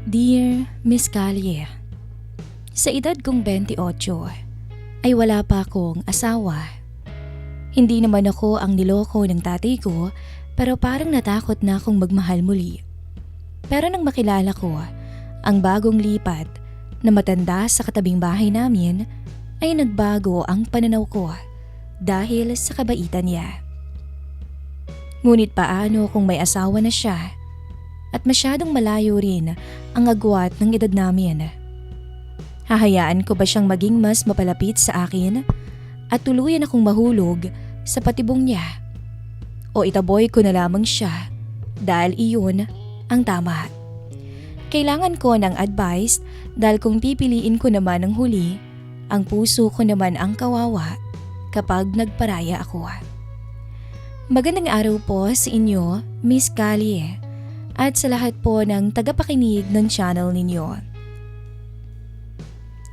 Dear Miss Callie, sa edad kong 28 ay wala pa akong asawa. Hindi naman ako ang niloko ng tatay ko pero parang natakot na akong magmahal muli. Pero nang makilala ko ang bagong lipat na matanda sa katabing bahay namin ay nagbago ang pananaw ko dahil sa kabaitan niya. Ngunit paano kung may asawa na siya at masyadong malayo rin ang agwat ng edad namin? Hahayaan ko ba siyang maging mas mapalapit sa akin at tuluyan akong mahulog sa patibong niya? O itaboy ko na lamang siya dahil iyon ang tama? Kailangan ko ng advice dahil kung pipiliin ko naman ang huli, ang puso ko naman ang kawawa kapag nagparaya ako. Magandang araw po sa inyo, Miss Callie, at sa lahat po ng tagapakinig ng channel ninyo.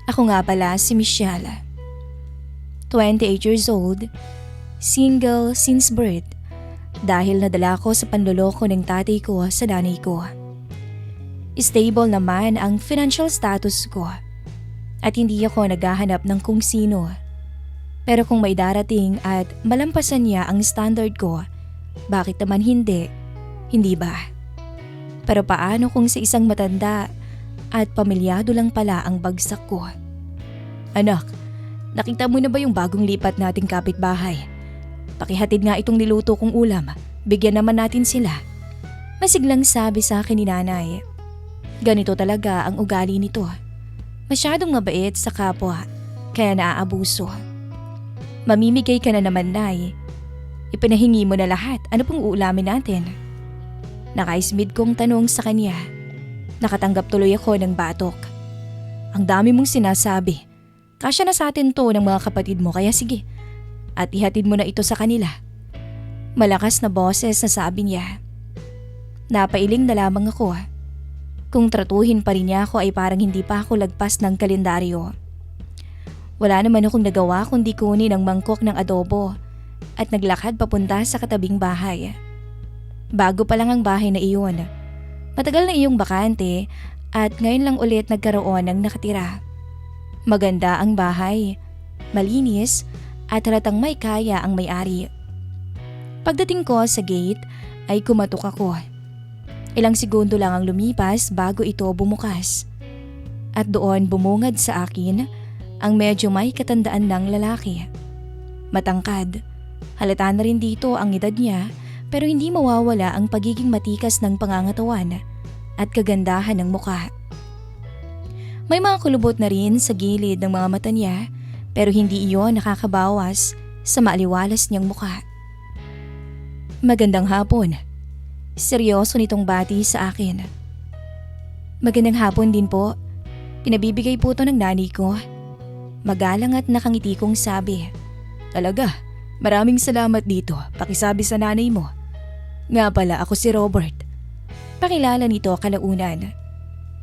Ako nga pala si Michelle, 28 years old, single since birth dahil nadala ko sa panloloko ng tatay ko sa nanay ko. Stable naman ang financial status ko at hindi ako naghahanap ng kung sino. Pero kung may darating at malampasan niya ang standard ko, bakit naman hindi? Hindi ba? Pero paano kung sa isang matanda at pamilyado lang pala ang bagsak ko? Anak, nakita mo na ba yung bagong lipat nating kapitbahay? Pakihatid nga itong niluto kong ulam, bigyan naman natin sila. Masiglang sabi sa akin ni nanay. Ganito talaga ang ugali nito. Masyadong mabait sa kapwa, kaya naaabuso. Mamimigay ka na naman, nay. Ipinahingi mo na lahat, ano pong uulamin natin? Nakaismid kong tanong sa kanya. Nakatanggap tuloy ako ng batok. Ang dami mong sinasabi. Kasya na sa atin to ng mga kapatid mo kaya sige. At ihatid mo na ito sa kanila. Malakas na boses na sabi niya. Napailing na lamang ako. Kung tratuhin pa rin niya ako ay parang hindi pa ako lagpas ng kalendaryo. Wala naman akong nagawa kundi kunin ang mangkok ng adobo at naglakad papunta sa katabing bahay. Bago pa lang ang bahay na iyon. Matagal na iyong bakante at ngayon lang ulit nagkaroon ng nakatira. Maganda ang bahay, malinis at halatang may kaya ang may-ari. Pagdating ko sa gate ay kumatok ako. Ilang segundo lang ang lumipas bago ito bumukas. At doon bumungad sa akin ang medyo may katandaan ng lalaki. Matangkad, halata na rin dito ang edad niya pero hindi mawawala ang pagiging matikas ng pangangatawan at kagandahan ng mukha. May mga kulubot na rin sa gilid ng mga mata niya pero hindi iyon nakakabawas sa maaliwalas niyang mukha. Magandang hapon. Seryoso nitong bati sa akin. Magandang hapon din po. Pinabibigay po ito ng nanay ko. Magalang at nakangiti kong sabi. Talaga, maraming salamat dito. Pakisabi sa nanay mo. Nga pala, ako si Robert. Pakilala nito kalaunan.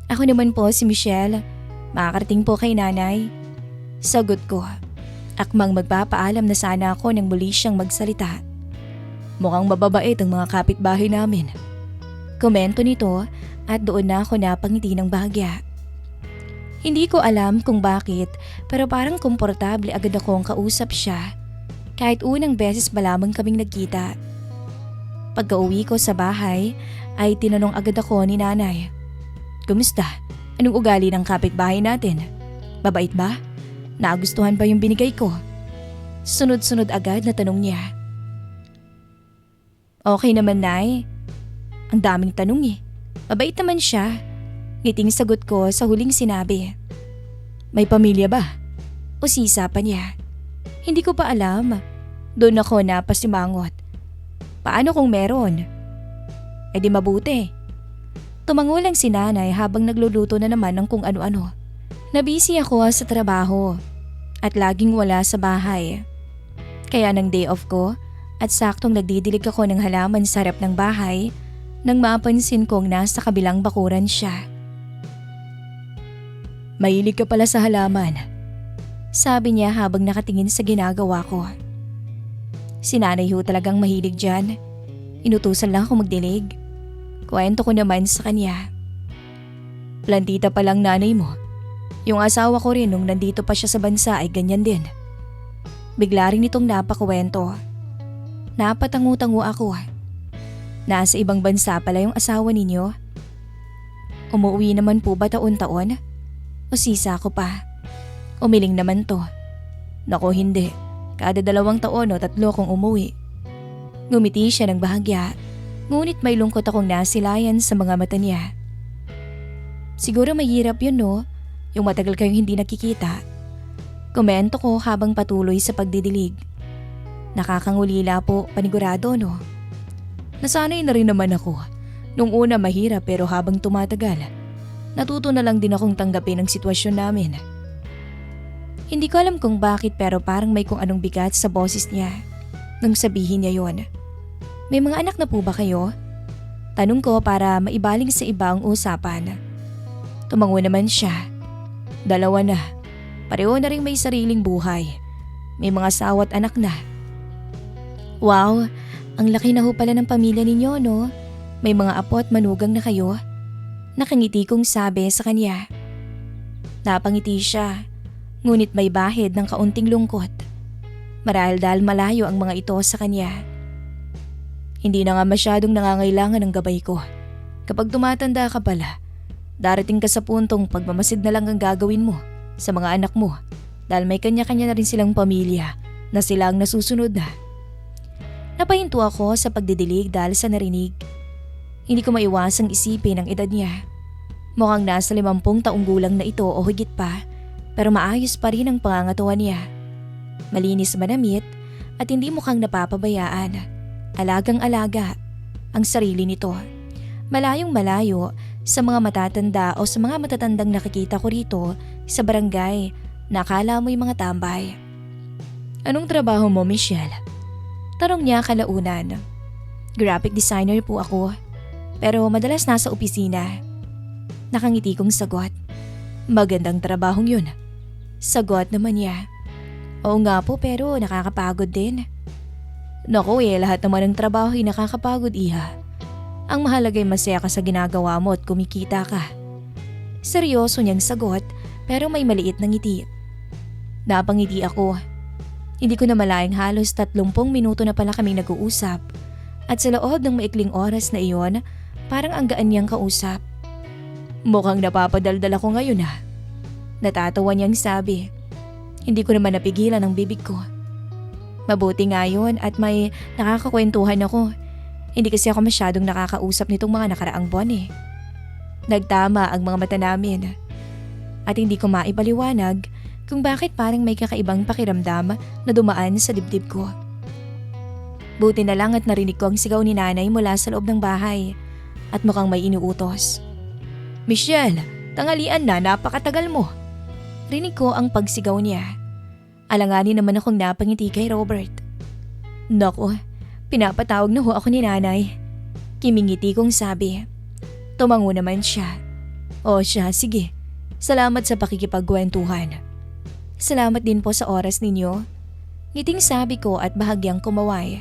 Ako naman po si Michelle. Makakarating po kay nanay. Sagot ko. Akmang magpapaalam na sana ako nang muli siyang magsalita. Mukhang mababait ang mga kapitbahay namin. Komento nito at doon na ako napangiti ng bahagya. Hindi ko alam kung bakit pero parang komportable agad akong kausap siya kahit unang beses pa lamang kaming nagkita. Pagka-uwi ko sa bahay ay tinanong agad ako ni nanay. Kumusta? Anong ugali ng kapitbahay natin? Babait ba? Nagustuhan ba yung binigay ko? Sunod-sunod agad na tanong niya. Okay naman, nay. Ang daming tanong eh. Mabait naman siya. Ngiting sagot ko sa huling sinabi. May pamilya ba? O sisa pa niya? Hindi ko pa alam. Doon ako napasimangot. Paano kung meron? Eh di mabuti. Tumangulang si nanay habang nagluluto na naman ng kung ano-ano. Nabisi ako sa trabaho at laging wala sa bahay. Kaya ng day off ko at saktong nagdidilig ako ng halaman sa harap ng bahay nang mapansin kong nasa kabilang bakuran siya. Mahilig ka pala sa halaman. Sabi niya habang nakatingin sa ginagawa ko. Si nanay ho talagang mahilig dyan. Inutusan lang ako magdilig. Kwento ko naman sa kanya. Plantita pa lang nanay mo. Yung asawa ko rin nung nandito pa siya sa bansa ay ganyan din. Bigla rin itong napakuwento. Napatangu-tangu ako. Nasa ibang bansa pala yung asawa ninyo. Umuwi naman po ba taon-taon? O sisa ko pa? Umiling naman to. Naku hindi, kada 2 taon o 3 kong umuwi. Ngumiti siya ng bahagya, ngunit may lungkot akong nasilayan sa mga mata niya. Siguro mahirap yun no, yung matagal kayong hindi nakikita. Komento ko habang patuloy sa pagdidilig. Nakakangulila po, panigurado no. Nasanay na rin naman ako. Nung una mahirap pero habang tumatagal, natuto na lang din akong tanggapin ang sitwasyon namin. Hindi ko alam kung bakit pero parang may kung anong bigat sa boses niya nung sabihin niya yon. May mga anak na po ba kayo? Tanong ko para maibaling sa iba ang usapan. Tumango naman siya. 2 na. Pareho na rin may sariling buhay. May mga asawa at anak na. Wow, ang laki na ho pala ng pamilya ninyo no? May mga apo at manugang na kayo? Nakangiti kong sabi sa kanya. Napangiti siya, ngunit may bahid ng kaunting lungkot. Marahil dahil malayo ang mga ito sa kanya. Hindi na nga masyadong nangangailangan ng gabay ko. Kapag tumatanda ka pala, darating ka sa puntong pagmamasid na lang ang gagawin mo sa mga anak mo dahil may kanya-kanya na rin silang pamilya na sila ang nasusunod na. Napahinto ako sa pagdidilig dahil sa narinig. Hindi ko maiwasang isipin ang edad niya. Mukhang nasa 50 taong gulang na ito o higit pa, pero maayos pa rin ang pangangatawan niya. Malinis manamit at hindi mukhang napapabayaan. Alagang-alaga ang sarili nito. Malayong malayo sa mga matatanda o sa mga matatandang nakikita ko rito sa barangay na akala mo'y mga tambay. Anong trabaho mo, Michelle? Tanong niya kalaunan. Graphic designer po ako, pero madalas nasa opisina. Nakangiti kong sagot. Magandang trabahong yun. Sagot naman niya. Oo nga po pero nakakapagod din. Naku lahat naman ng trabaho ay nakakapagod iha. Ang mahalaga ay masaya ka sa ginagawa mo at kumikita ka. Seryoso niyang sagot pero may maliit na ngiti. Napangiti ako. Hindi ko na malayang halos 30 minuto na pala kaming nag-uusap at sa loob ng maikling oras na iyon parang ang gaan niyang kausap. Mukhang napapadaldal ako ngayon ha. Natatawa niyang sabi. Hindi ko naman napigilan ang bibig ko. Mabuti nga yun at may nakakakwentuhan ako. Hindi kasi ako masyadong nakakausap nitong mga nakaraang buwan eh. Nagtama ang mga mata namin. At hindi ko maipaliwanag kung bakit parang may kakaibang pakiramdam na dumaan sa dibdib ko. Buti na lang at narinig ko ang sigaw ni nanay mula sa loob ng bahay at mukhang may inuutos. Michelle, tanghalian na, napakatagal mo. Rinig ko ang pagsigaw niya. Alanganin naman akong napangiti kay Robert. Naku, pinapatawag na ho ako ni nanay. Kimingiti kong sabi. Tumango naman siya. O siya, sige. Salamat sa pakikipagkwentuhan. Salamat din po sa oras ninyo. Ngiting sabi ko at bahagyang kumaway.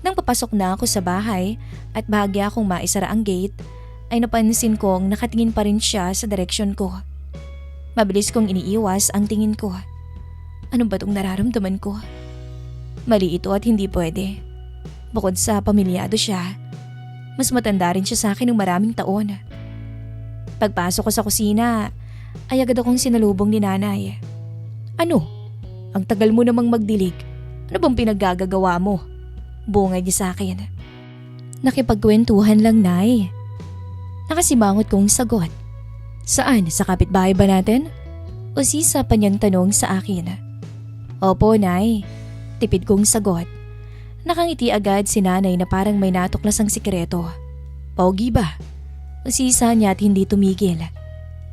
Nang papasok na ako sa bahay at bahagya akong maisara ang gate, ay napansin kong nakatingin pa rin siya sa direksyon ko. Mabilis kong iniiwas ang tingin ko. Ano ba itong nararamdaman ko? Mali ito at hindi pwede. Bukod sa pamilyado siya, mas matanda rin siya sa akin ng maraming taon. Pagpasok ko sa kusina, ay agad akong sinalubong ni nanay. Ano? Ang tagal mo namang magdilig. Ano bang pinaggagawa mo? Bungay niya sa akin. Nakipagkwentuhan lang, nay. Nakasimangot kong sagot. Saan? Sa kapitbahay ba natin? O sisa pa niyang tanong sa akin. Opo, nay. Tipid kong sagot. Nakangiti agad si nanay na parang may natuklasang sikreto. Pogi ba? O sisa niya at hindi tumigil.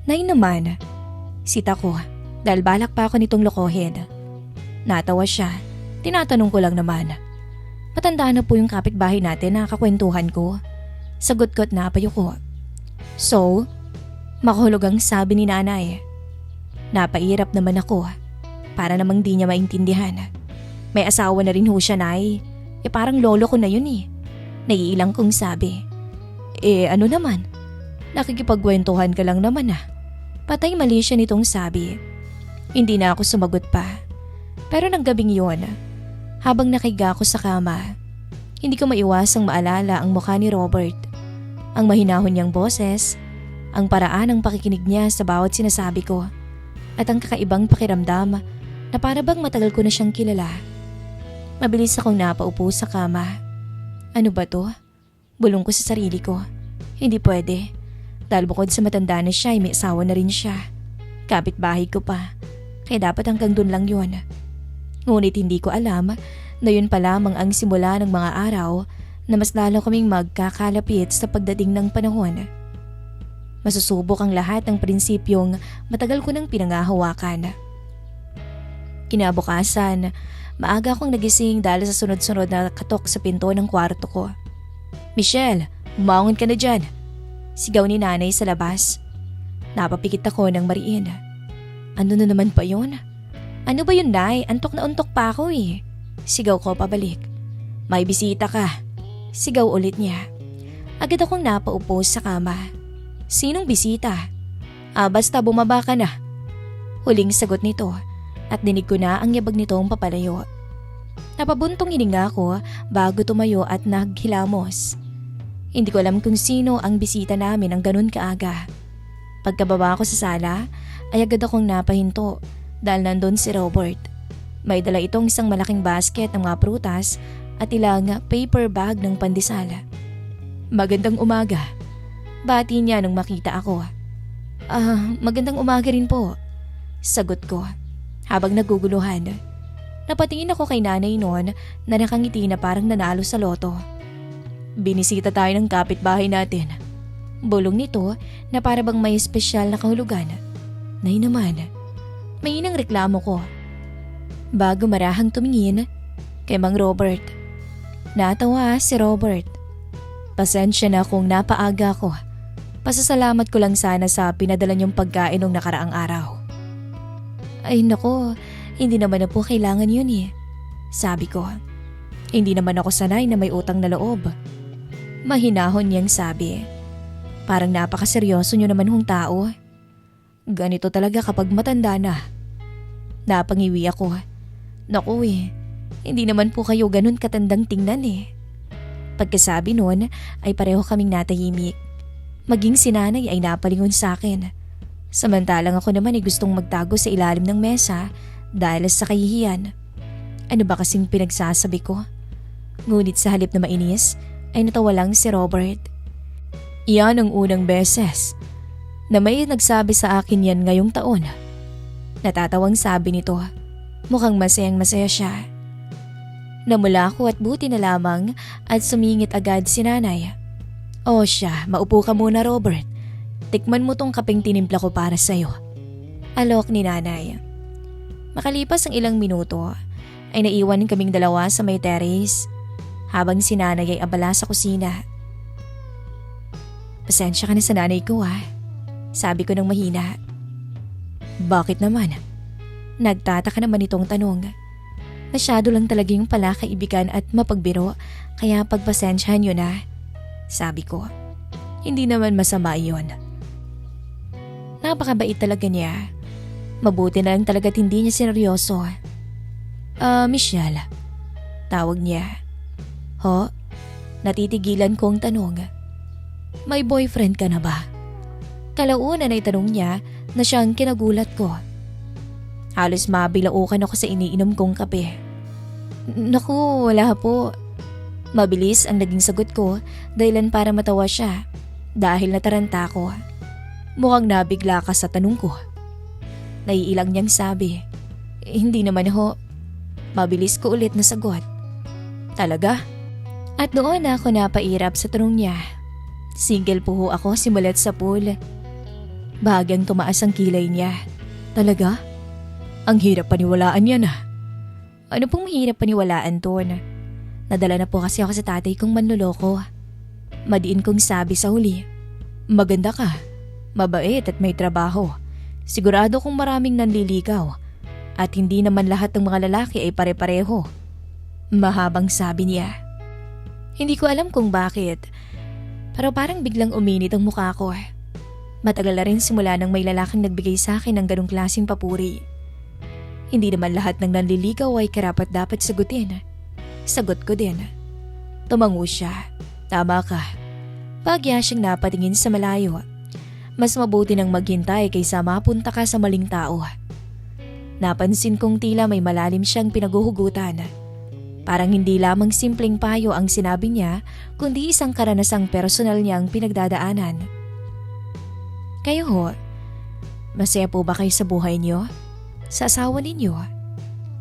Nay naman. Sita ko dahil balak pa ako nitong lokohin. Natawa siya. Tinatanong ko lang naman. Matanda na po yung kapitbahay natin na kakwentuhan ko. Sagot ko at napayo ko. So, makahulog ang sabi ni nanay. Napairap naman ako. Para namang di niya maintindihan. May asawa na rin ho siya, nay. Parang lolo ko na yun eh. Naiilang kong sabi. Ano naman? Nakikipagkwentuhan ka lang naman ah. Patay mali siya nitong sabi. Hindi na ako sumagot pa. Pero ng gabing yon, habang nakiga ako sa kama, hindi ko maiwasang maalala ang mukha ni Robert. Ang mahinahon niyang boses, ang paraan ng pakikinig niya sa bawat sinasabi ko, at ang kakaibang pakiramdam na para bang matagal ko na siyang kilala. Mabilis akong napaupo sa kama. Ano ba to? Bulong ko sa sarili ko. Hindi pwede. Dahil bukod sa matanda na siya ay may asawa na rin siya. Kapitbahay ko pa. Kaya dapat hanggang dun lang yun. Ngunit hindi ko alam na yun pa lamang ang simula ng mga araw na mas lalo kaming magkakalapit sa pagdating ng panahon. Masusubok ang lahat ng prinsipyong matagal ko nang pinangahawakan. Kinabukasan, maaga akong nagising dahil sa sunod-sunod na katok sa pinto ng kwarto ko. "Michelle, umangon ka na dyan!" Sigaw ni nanay sa labas. Napapikit ako ng mariin. Ano na naman pa yun? "Ano ba yun, Nay? Antok na untok pa ako eh." Sigaw ko pabalik. "May bisita ka." Sigaw ulit niya. Agad akong napaupo sa kama. "Sinong bisita?" Basta bumaba ka na." Huling sagot nito at dinig ko na ang yabag nitong papalayo. Napabuntong hininga ko bago tumayo at naghilamos. Hindi ko alam kung sino ang bisita namin ng ganun kaaga. Pagkababa ko sa sala ay agad akong napahinto dahil nandun si Robert. May dala itong isang malaking basket ng mga prutas at ilang paper bag ng pandesal. "Magandang umaga." Bati niya nung makita ako. Magandang umaga rin po." Sagot ko habang naguguluhan. Napatingin ako kay nanay noon na nakangiti na parang nanalo sa loto. "Binisita tayo ng kapitbahay natin." Bulong nito na para bang may espesyal na kahulugan. Nay naman, may inang reklamo ko. Bago marahang tumingin kay Mang Robert. Natawa si Robert. "Pasensya na kung napaaga ko. Pasasalamat ko lang sana sa pinadala niyong pagkain nung nakaraang araw." "Ay nako, hindi naman na po kailangan yun eh." Sabi ko. Hindi naman ako sanay na may utang na loob. Mahinahon niyang sabi. "Parang napakaseryoso niyo naman hong tao. Ganito talaga kapag matanda na." Napangiwi ako. "Naku hindi naman po kayo ganun katandang tingnan eh." Pagkasabi noon ay pareho kaming natahimik. Maging si nanay ay napalingon sa akin. Samantalang ako naman ay gustong magtago sa ilalim ng mesa dahil sa kahihiyan. Ano ba kasing pinagsasabi ko? Ngunit sa halip na mainis ay natawa lang si Robert. "Iyan ang unang beses na may nagsabi sa akin yan ngayong taon." Natatawang sabi nito. Mukhang masayang-masaya siya. Namula ako at buti na lamang at sumingit agad si nanay. "O siya, maupo ka muna Robert. Tikman mo tong kapeng tinimpla ko para sa'yo." Alok ni nanay. Makalipas ang ilang minuto ay naiwan kaming dalawa sa may terrace habang si nanay ay abala sa kusina. "Pasensya ka na sa nanay ko ha," sabi ko ng mahina. "Bakit naman?" Nagtataka naman itong tanong. Masyado lang talaga yung palakaibigan at mapagbiro kaya pagpasensyahan yun na. Sabi ko. Hindi naman masama yun. Napakabait talaga niya. Mabuti na lang talaga't hindi niya seryoso. Michelle. Tawag niya. Ho? Natitigilan kong tanong. May boyfriend ka na ba? Kalaunan ay tanong niya na siyang kinagulat ko. Halos mabilaukan ako sa iniinom kong kape. Naku, wala po. Mabilis ang naging sagot ko dahilan para matawa siya dahil nataranta ko. Mukhang nabigla ka sa tanong ko. Naiilang niyang sabi. Hindi naman ho. Mabilis ko ulit na sagot. Talaga? At doon ako napairap sa tanong niya. Single po ho ako simulat sa pool. Bahagyang tumaas ang kilay niya. Talaga? Ang hirap paniwalaan yan ah. Ano pong mahirap paniwalaan doon? Nadala na po kasi ako sa tatay kong manloloko. Madiin kong sabi sa huli. Maganda ka, mabait at may trabaho. Sigurado kong maraming nanliligaw. At hindi naman lahat ng mga lalaki ay pare-pareho. Mahabang sabi niya. Hindi ko alam kung bakit. Pero parang biglang uminit ang mukha ko. Matagal na rin simula nang may lalaking nagbigay sa akin ng ganong klaseng papuri. Hindi naman lahat ng nanliligaw ay karapat-dapat sagutin. Sagot ko din. Tumango siya. Tama ka. Bagya siyang napatingin sa malayo. Mas mabuti nang maghintay kaysa mapunta ka sa maling tao. Napansin kong tila may malalim siyang pinaguhugutan. Parang hindi lamang simpleng payo ang sinabi niya, kundi isang karanasang personal niyang pinagdadaanan. Kayo ho, masaya po ba kayo sa buhay niyo? Sa asawa ninyo?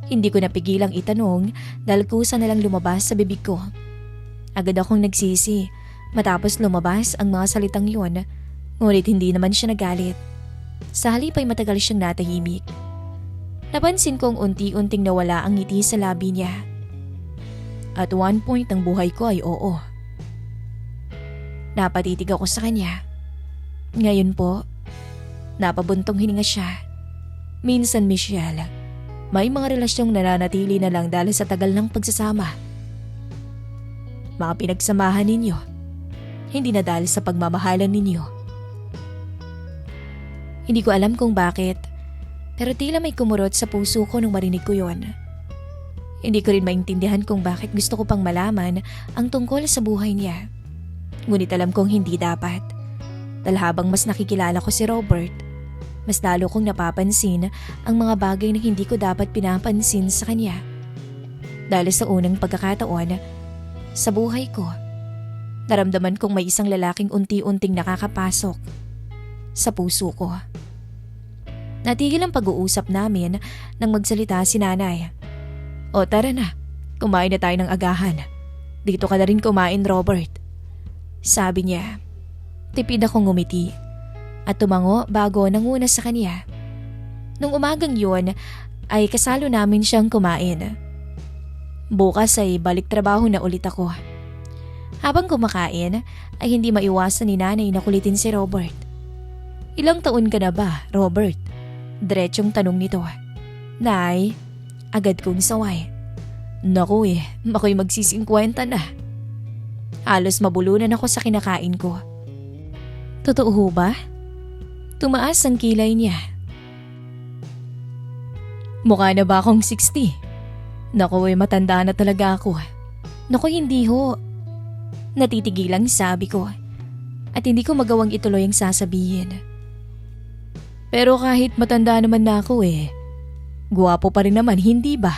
Hindi ko napigilang itanong dahil kusa na lang lumabas sa bibig ko. Agad akong nagsisi matapos lumabas ang mga salitang yun, ngunit hindi naman siya nagalit. Sa halip ay matagal siyang natahimik. Napansin kong unti-unting nawala ang ngiti sa labi niya. At one point ng buhay ko ay oo. Napatitig ako sa kanya. Ngayon po, napabuntong hininga siya. Minsan, Michelle, may mga relasyong nananatili na lang dahil sa tagal ng pagsasama. Mga pinagsamahan ninyo, hindi na dahil sa pagmamahalan ninyo. Hindi ko alam kung bakit, pero tila may kumurot sa puso ko nung marinig ko yon. Hindi ko rin maintindihan kung bakit gusto ko pang malaman ang tungkol sa buhay niya. Ngunit alam kong hindi dapat. Dahil habang mas nakikilala ko si Robert, mas lalo kong napapansin ang mga bagay na hindi ko dapat pinapansin sa kanya. Dahil sa unang pagkakataon, sa buhay ko, naramdaman kong may isang lalaking unti-unting nakakapasok sa puso ko. Natigil ang pag-uusap namin nang magsalita si nanay. O tara na, kumain na tayo ng agahan. Dito ka na rin kumain, Robert. Sabi niya. Tipid akong ngumiti at tumango bago nanguna sa kanya. Nung umagang yun ay kasalo namin siyang kumain. Bukas ay balik trabaho na ulit ako. Habang kumakain ay hindi maiwasan ni nanay na kulitin si Robert. Ilang taon ka na ba, Robert? Diretsyong tanong nito. Nay, agad kong saway. Naku ako'y magsisingkwenta na. Halos mabulunan ako sa kinakain ko. Totoo ho ba? Tumaas ang kilay niya. Mukha na ba akong 60? Naku matanda na talaga ako. Naku hindi ho. Natitigilang sabi ko. At hindi ko magawang ituloy ang sasabihin. Pero kahit matanda naman na ako guwapo pa rin naman, hindi ba?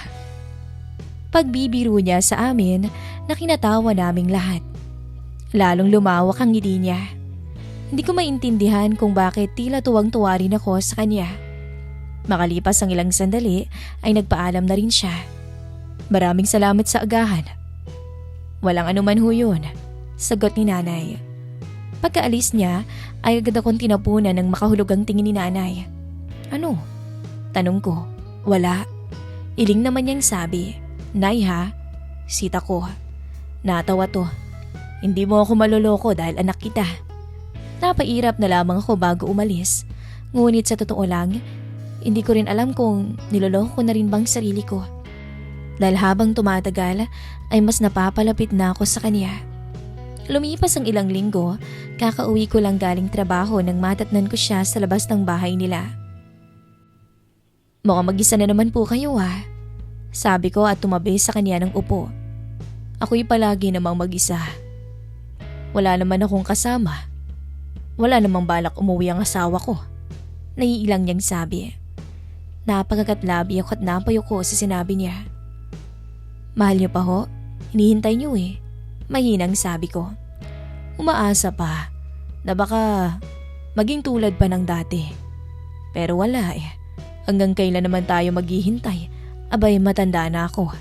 Pagbibiro niya sa amin na kinatawa naming lahat. Lalong lumawak ang ngiti niya. Hindi ko maintindihan kung bakit tila tuwang-tuwa rin ako sa kanya. Makalipas ang ilang sandali ay nagpaalam na rin siya. Maraming salamat sa agahan. Walang anuman ho yun, sagot ni nanay. Pagkaalis niya ay agad akong tinapunan ng makahulugang tingin ni nanay. Ano? Tanong ko. Wala. Iling naman niyang sabi. Nay ha? Sita ko. Natawa to. Hindi mo ako maloloko dahil anak kita. Napairap na lamang ako bago umalis. Ngunit sa totoo lang, hindi ko rin alam kung niloloko ko na rin bang sarili ko. Dahil habang tumatagal ay mas napapalapit na ako sa kanya. Lumipas ang ilang linggo, kakauwi ko lang galing trabaho nang matatnan ko siya sa labas ng bahay nila. Mukhang mag-isa na naman po kayo ha, sabi ko at tumabi sa kanya ng upo. Ako'y palagi namang mag-isa. Wala naman akong kasama. Wala namang balak umuwi ang asawa ko. Naiilang niyang sabi. Napagkakatlabi ako at napayo ko sa sinabi niya. Mahal niyo pa ho? Hinihintay niyo Mahinang sabi ko. Umaasa pa na baka maging tulad pa ng dati. Pero wala Hanggang kailan naman tayo maghihintay? Abay matanda na ako.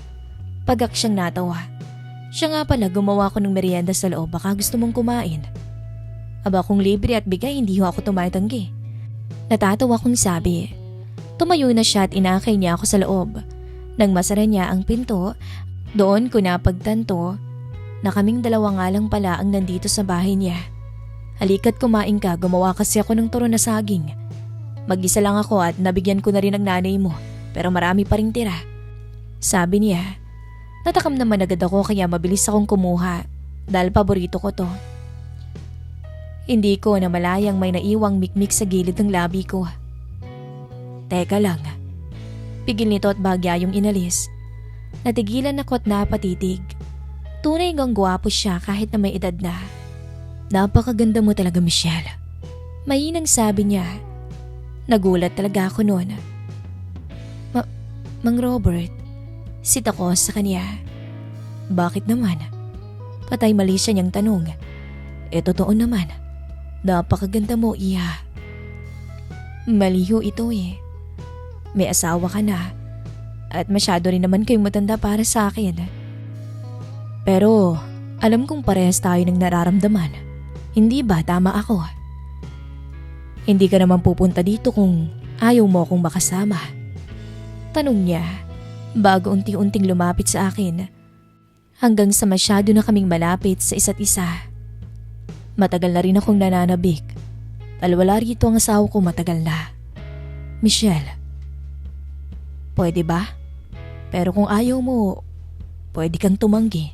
Pagak siyang natawa. Siya nga pala gumawa ko ng merienda sa loob, baka gusto mong kumain. Aba kung libre at bigay hindi ho ako tumatanggi. Natatawa kong sabi. Tumayo na siya at inakay niya ako sa loob. Nang masara niya ang pinto, doon ko napagtanto na kaming dalawa nga lang pala ang nandito sa bahay niya. Halika't kumain ka, gumawa kasi ako ng turon na saging. Mag-isa lang ako at nabigyan ko na rin ang nanay mo, pero marami pa ring tira. Sabi niya. Natakam naman agad ako kaya mabilis akong kumuha dahil paborito ko to. Hindi ko na malayang may naiwang mikmik sa gilid ng labi ko. Teka lang. Pigil nito at bagya yung inalis. Natigilan ako at napatitig. Tunay ngang gwapo siya kahit na may edad na. Napakaganda mo talaga, Michelle. Mainang sabi niya. Nagulat talaga ako noon. Mang Robert, sit ako sa kanya. Bakit naman? Patay mali siya niyang tanong. Totoo naman. Napakaganda mo, Iha. Maliho ito eh. May asawa ka na. At masyado rin naman kayong matanda para sa akin. Pero alam kong parehas tayo ng nararamdaman. Hindi ba tama ako? Hindi ka naman pupunta dito kung ayaw mo akong makasama. Tanong niya bago unti-unting lumapit sa akin. Hanggang sa masyado na kaming malapit sa isa't isa. Matagal na rin akong nananabik. Wala rito ang asawa ko matagal na. Michelle, pwede ba? Pero kung ayaw mo, pwede kang tumanggi.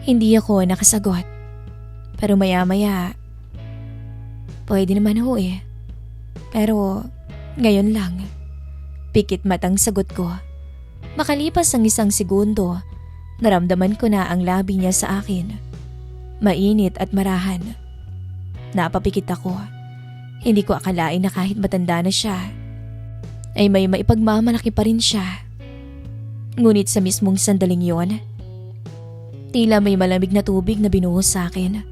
Hindi ako nakasagot. Pero maya-maya, pwede naman ho eh. Pero ngayon lang, pikit matang sagot ko. Makalipas ang 1 segundo, naramdaman ko na ang labi niya sa akin. Mainit at marahan. Napapikit ako. Hindi ko akalain na kahit matanda na siya, ay may maipagmamalaki pa rin siya. Ngunit sa mismong sandaling yon, tila may malamig na tubig na binuhos sa akin.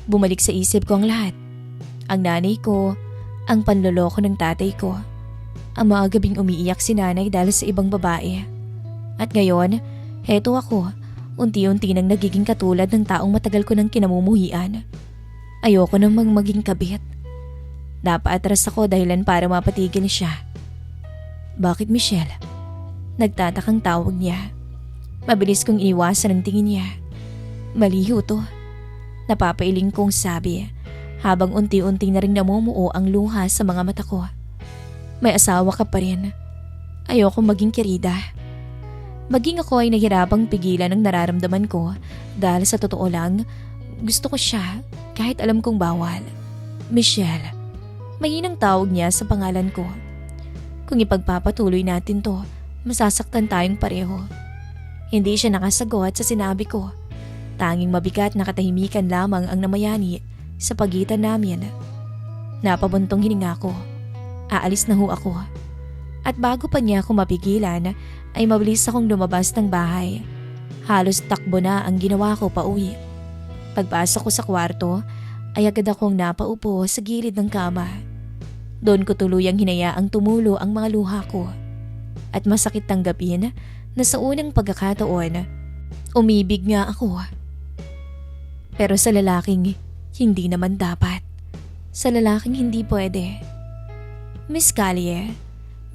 Bumalik sa isip ko ang lahat. Ang nanay ko, ang panloloko ng tatay ko, ang mga gabing umiiyak si nanay dahil sa ibang babae. At ngayon, heto ako, unti-unti nang nagiging katulad ng taong matagal ko nang kinamumuhian. Ayoko namang maging kabit. Napaatras ako dahilan para mapatigil siya. Bakit, Michelle? Nagtatakang tawag niya. Mabilis kong iniwasan ang tingin niya. Maliho to. Napapailing kong sabi habang unti-unti na rin namumuo ang luha sa mga mata ko. May asawa ka pa rin. Ayoko maging kirida. Maging ako ay nahirapang pigilan ang nararamdaman ko dahil sa totoo lang, gusto ko siya kahit alam kong bawal. Michelle, mahinang tawag niya sa pangalan ko. Kung ipagpapatuloy natin to, masasaktan tayong pareho. Hindi siya nakasagot sa sinabi ko. Tanging mabigat na katahimikan lamang ang namayani sa pagitan namin. Napabuntong hininga ko. Aalis na ho ako. At bago pa niya ako mapigilan, ay mabilis akong lumabas ng bahay. Halos takbo na ang ginawa ko pauwi. Pagpasok ko sa kwarto, ay agad akong napaupo sa gilid ng kama. Doon ko tuluyang hinayaang tumulo ang mga luha ko. At masakit tanggapin na sa unang pagkakataon, umibig nga ako. Pero sa lalaking hindi naman dapat. Sa lalaking hindi pwede. Miss Callie,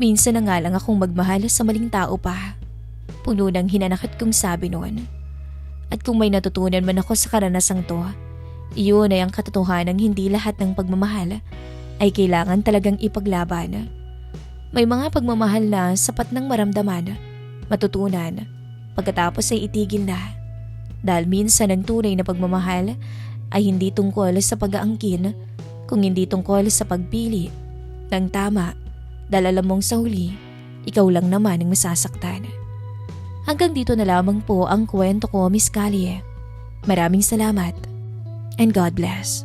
minsan na nga lang akong magmahal sa maling tao pa. Puno ng hinanakit kong sabi noon. At kung may natutunan man ako sa karanasang to, iyon ay ang katotohanan ng hindi lahat ng pagmamahal ay kailangan talagang ipaglaban. May mga pagmamahal na sapat ng maramdaman, matutunan, pagkatapos ay itigil na. Dahil minsan ang tunay na pagmamahal ay hindi tungkol sa pag-aangkin, kung hindi tungkol sa pagpili ng tama. Dahil alam mong sa huli, ikaw lang naman ang masasaktan. Hanggang dito na lamang po ang kwento ko, Miss Callie. Maraming salamat and God bless.